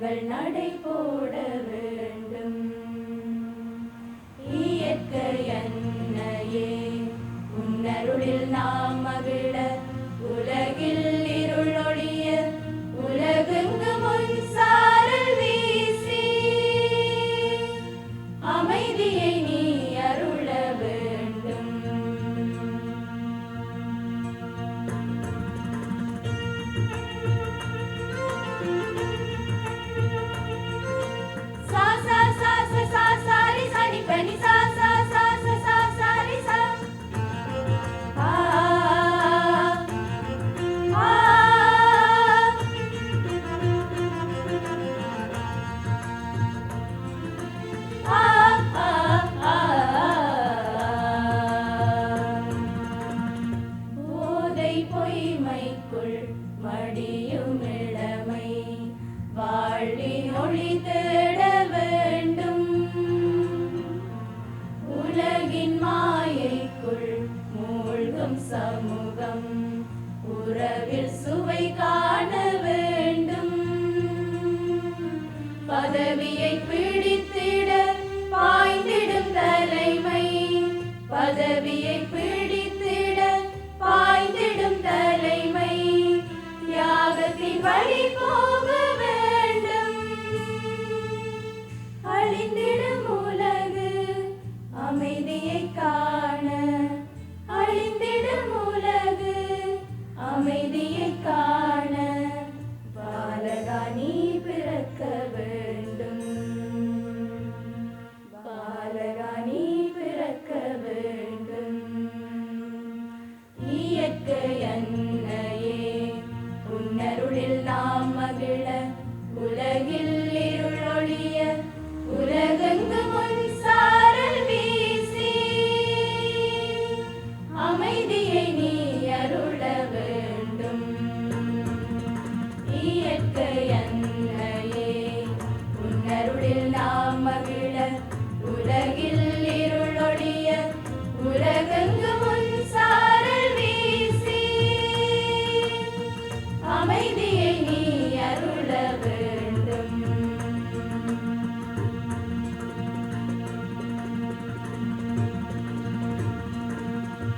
நாங்கள் நடை போட வேண்டும். இயற்கை அன்னையே உன்னருளில் நாம் மகிழ, உலகில் இருள் ஒழிய, உலகெங்கு முன் சாரல் வீசி அமைதியை நீ அருள வேண்டும். சா சா சா சா சா ரி சா நி ப நி சா சா சா சா சா ரி சா. ஆ ஆ போதை பொய்மைக்குள் மடியும் இளமை வாழ்வின் ஒளி தேட வேண்டும். உலகின் மாயைக்குள் மூழ்கும் சமூகம் உறவில் சுவை காண வேண்டும். பதவியை பிடித்திட பாய்ந்திடும் தலைமை, பதவியை பிடித்திட பாய்ந்திடும் தலைமை, தியாகத்தின் வழி போக வேண்டும். அழிந்திடும் உலகு அமைதியை காண, அழிந்திடும் உலகு அமைதியை காண, பாலகா நீ பிறக்க வேண்டும். பாலகா நீ பிறக்க வேண்டும். இயற்கை அன்னையே உன்னருளில் நாம் மகிழ, உலகில் இருள் ஒழிய, உலகெங்கு முன் சாரல் வீசி அமைதி